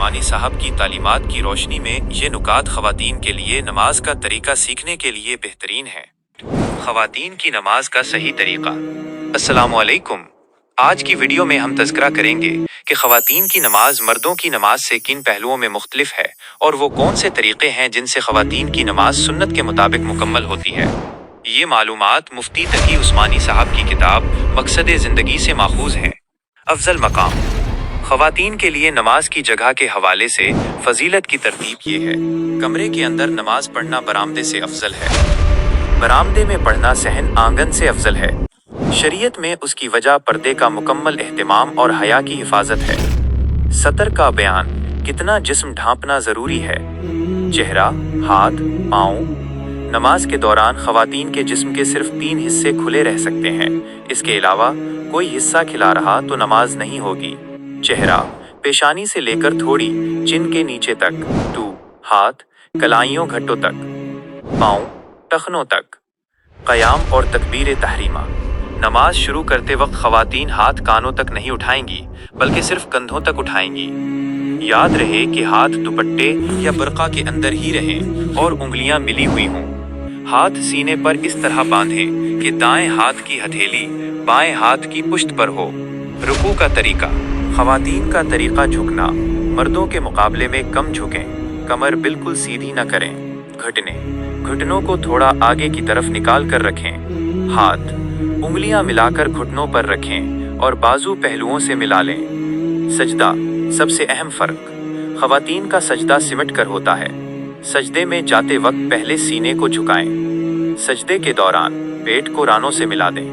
उस्मानी साहब की तालीमात की रोशनी में ये नुकात ख़वातीन के लिए नमाज का तरीका सीखने के लिए बेहतरीन है। ख़वातीन की नमाज का सही तरीका। अस्सलामु अलैकुम। आज की वीडियो में हम तज़किरा करेंगे कि ख़वातीन की नमाज मर्दों की नमाज से किन पहलुओं में मुख्तलिफ है और वो कौन से तरीक़े हैं जिनसे ख़वातीन की नमाज सुन्नत के मुताबिक मुकम्मल होती है। ये मालूमात मुफ्ती तकी उस्मानी साहब की किताब मकसद ज़िंदगी से माखूज़ हैं। अफजल मकाम। ख़वातीन के लिए नमाज की जगह के हवाले से फजीलत की तरतीब ये है। कमरे के अंदर नमाज पढ़ना बरामदे से अफजल है। बरामदे में पढ़ना सहन आंगन से अफजल है। शरीयत में उसकी वजह पर्दे का मुकम्मल एहतिमाम और हया की हिफाजत है। सतर का बयान। कितना जिस्म ढांपना ज़रूरी है। चेहरा, हाथ, पाँव। नमाज के दौरान ख़वातीन के जिस्म के सिर्फ 3 हिस्से खुले रह सकते हैं। इसके अलावा कोई हिस्सा खिला रहा तो नमाज नहीं होगी। चेहरा, पेशानी से लेकर थोड़ी चिन के नीचे तक, हाथ, कलाइयों घट्टों तक, पाँव, टखनों तक। क़याम और तकबीर तहरीमा। नमाज शुरू करते वक्त ख़वातीन हाथ कानों तक नहीं उठाएंगी बल्कि सिर्फ कंधों तक उठाएंगी। याद रहे कि हाथ दुपट्टे या बरक़ा के अंदर ही रहें और उंगलियां मिली हुई हों। हाथ सीने पर इस तरह बांधें कि दाएं हाथ की हथेली बाएं हाथ की पुश्त पर हो। रुकू का तरीका। ख़वातीन का तरीका झुकना। मर्दों के मुकाबले में कम झुकें। कमर बिल्कुल सीधी न करें। घुटनों को थोड़ा आगे की तरफ निकाल कर रखें। हाथ, उंगलियां मिलाकर घुटनों पर रखें और बाजू पहलुओं से मिला लें। सजदा। सबसे अहम फ़र्क। ख़वातीन का सजदा सिमट कर होता है। सजदे में जाते वक्त पहले सीने को झुकाएं। सजदे के दौरान पेट को रानों से मिला दें।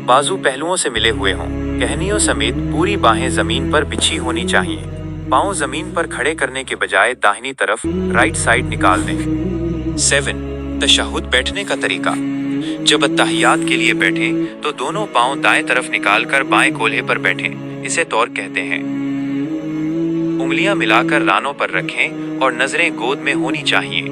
बाजू पहलुओं से मिले हुए हों। कहनियों समेत पूरी बाहें ज़मीन पर बिछी होनी चाहिए। पाँव ज़मीन पर खड़े करने के बजाय दाहिनी तरफ राइट साइड निकाल दें। 7. तशहुद। बैठने का तरीका। जब अत्तहियात के लिए बैठें तो दोनों पाँव दाएं तरफ निकालकर बाएं कोल्हे पर बैठें। इसे तौर कहते हैं। उंगलियां मिलाकर रानों पर रखें और नजरें गोद में होनी चाहिए।